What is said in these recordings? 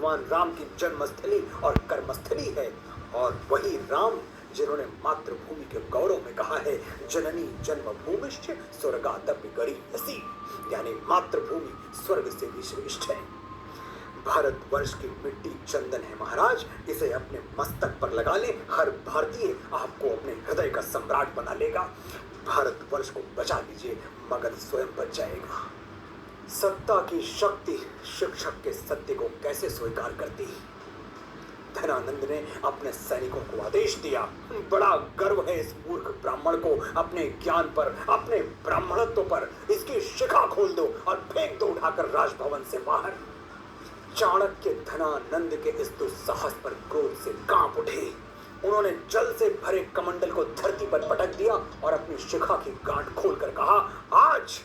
भगवान राम की जन्मस्थली और कर्मस्थली है, और वही राम जिन्होंने मातृभूमि के गौरव में कहा है, जननी जन्मभूमिश्च स्वर्गादपि गरीयसी, यानी मातृभूमि स्वर्ग से भी श्रेष्ठ है। भारतवर्ष की मिट्टी चंदन है महाराज, इसे अपने मस्तक पर लगा ले, हर भारतीय आपको अपने हृदय का सम्राट बना लेगा। भारतवर्ष को बचा लीजिए, मगध स्वयं बच जाएगा। सत्ता की शक्ति शिक्षक के सत्य को कैसे स्वीकार करती? धनानंद ने अपने सैनिकों को आदेश दिया, बड़ा गर्व है इस मूर्ख ब्राह्मण को अपने ज्ञान पर, अपने ब्राह्मणत्व पर। इसकी शिखा खोल दो और फेंक दो उठाकर राजभवन से बाहर। चाणक्य धनानंद के इस दुस्साहस पर क्रोध से कांप उठे। उन्होंने जल से भरे कमंडल को धरती पर पटक दिया और अपनी शिखा की गांठ खोलकर कहा, आज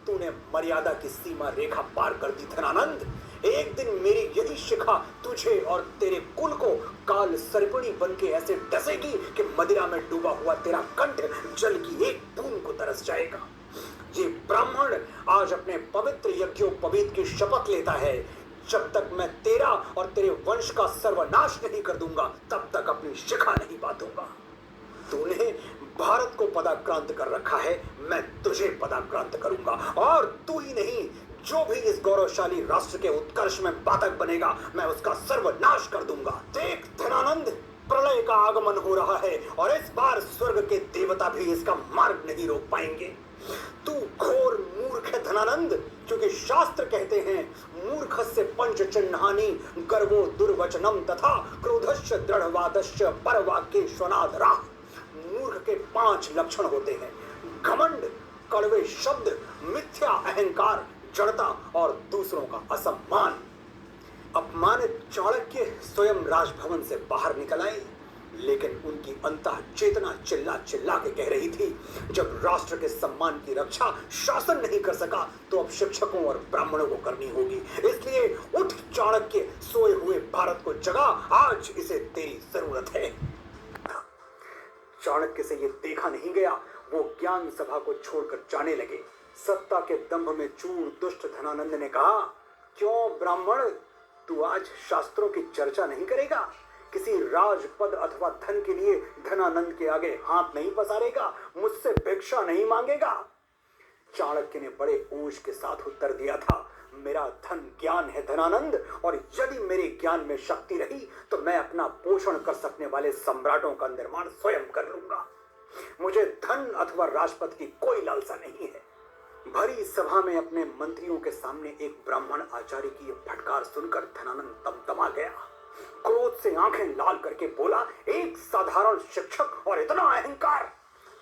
तूने मर्यादा की सीमा रेखा पार कर दी धनानंद। एक दिन मेरी यदि शिखा तुझे और तेरे कुल को काल सर्पिणी बन के ऐसे डसेगी कि मदिरा में डूबा हुआ तेरा कंठ जल की एक बूंद को तरस जाएगा। ये ब्राह्मण आज अपने पवित्र यज्ञोपवीत की शपथ लेता है, जब तक मैं तेरा और तेरे वंश का सर्वनाश नहीं कर दूंगा, तब तक अपनी शिखा नहीं बांधूंगा। तूने भारत को पदाक्रांत कर रखा है, मैं तुझे पदाक्रांत करूंगा, और तू ही नहीं, जो भी इस गौरवशाली राष्ट्र के उत्कर्ष में बाधक बनेगा, मैं उसका सर्वनाश कर दूंगा। देख धनानंद, प्रलय का आगमन हो रहा है और इस बार स्वर्ग के देवता भी इसका मार्ग नहीं रोक पाएंगे। तू घोर मूर्ख है धनानंद, क्योंकि शास्त्र कहते हैं, मूर्खस्य पंच चिन्हानि गर्वो दुर्वचनम तथा क्रोधस्य दृढ़वादश्च परवाक्ये स्वनादरा। मूर्ख के 5 लक्षण होते हैं: घमंड, कड़वे शब्द, मिथ्या अहंकार, जड़ता और दूसरों का असम्मान। अपमानित चाणक्य स्वयं राजभवन से बाहर निकल आए, लेकिन उनकी अंतः चेतना चिल्ला चिल्ला के कह रही थी, जब राष्ट्र के सम्मान की रक्षा शासन नहीं कर सका, तो अब शिक्षकों और ब्राह्मणों को करनी होगी। इसलिए उठ चाणक्य, सोए हुए भारत को जगा, आज इसे तेरी जरूरत है। चाणक्य से ये देखा नहीं गया, वो ज्ञान सभा को छोड़कर जाने लगे। सत्ता के दंभ में चूर दुष्ट धनानंद ने कहा, क्यों ब्राह्मण, तू आज शास्त्रों की चर्चा नहीं करेगा? किसी राजपद अथवा धन के लिए धनानंद के आगे हाथ नहीं पसारेगा, मुझसे भिक्षा नहीं मांगेगा? चाणक्य ने बड़े ओज के साथ उत्तर दिया था, मेरा धन ज्ञान है धनानंद, और यदि मेरे ज्ञान में शक्ति रही तो मैं अपना पोषण कर सकने वाले सम्राटों का निर्माण स्वयं कर लूंगा। मुझे धन अथवा राजपद की कोई लालसा नहीं है। भरी सभा में अपने मंत्रियों के सामने एक ब्राह्मण आचार्य की यह फटकार सुनकर धनानंद तमतमा गया। क्रोध से आंखें लाल करके बोला, एक साधारण शिक्षक और इतना अहंकार!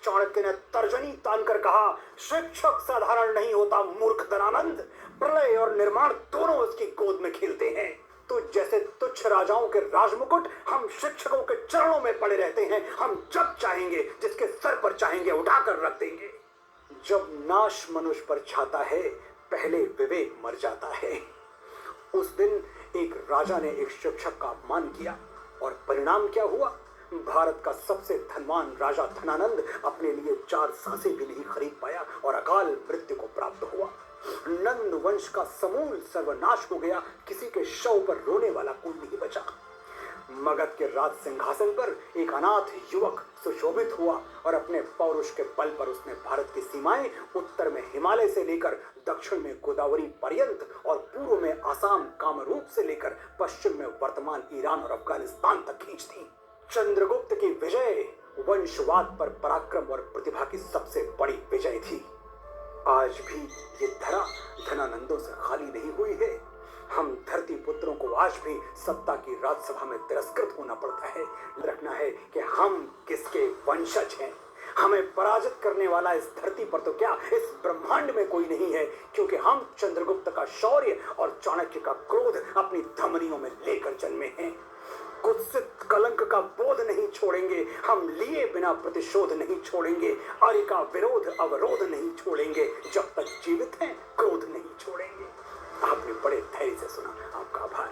चाणक्य ने तर्जनी तानकर कहा, शिक्षक साधारण नहीं होता मूर्ख धनानंद, प्रलय और निर्माण दोनों उसकी गोद में खेलते हैं। तो जैसे तुच्छ राजाओं के राजमुकुट हम शिक्षकों के चरणों में पड़े रहते हैं, हम जब चाहेंगे जिसके सर पर चाहेंगे उठाकर रख देंगे। जब नाश मनुष्य पर छाता है, पहले विवेक मर जाता है। उस दिन एक राजा ने एक शिक्षक का अपमान किया, और परिणाम क्या हुआ? भारत का सबसे धनवान राजा धनानंद अपने लिए 4 सांसें भी नहीं खरीद पाया और अकाल मृत्यु को प्राप्त हुआ। नंद वंश का समूल सर्वनाश हो गया, किसी के शव पर रोने वाला कोई नहीं बचा। मगध के राज सिंहासन पर एक अनाथ युवक सुशोभित हुआ, और अपने पौरुष के बल पर उसने भारत की सीमाएं उत्तर में हिमालय से लेकर दक्षिण में गोदावरी पर्यंत और पूर्व में आसाम कामरूप से लेकर पश्चिम में वर्तमान ईरान और अफगानिस्तान तक खींच दी। चंद्रगुप्त की विजय वंशवाद पर पराक्रम और प्रतिभा की सबसे बड़ी विजय थी। आज भी ये धरा धनानंदों से खाली नहीं हुई है। हम धरती पुत्रों को आज भी सत्ता की राजसभा में तिरस्कृत होना पड़ता है। रखना है कि हम किसके वंशज हैं। हमें पराजित करने वाला इस धरती पर तो क्या, इस ब्रह्मांड में कोई नहीं है, क्योंकि हम चंद्रगुप्त का शौर्य और चाणक्य का क्रोध अपनी धमनियों में लेकर जन्मे हैं। कुत्सित कलंक का बोध नहीं छोड़ेंगे, हम लिए बिना प्रतिशोध नहीं छोड़ेंगे, आर्य का विरोध अवरोध नहीं छोड़ेंगे, जब तक जीवित हैं क्रोध नहीं छोड़ेंगे। आपने बड़े धैर्य से सुना, आपका आभार।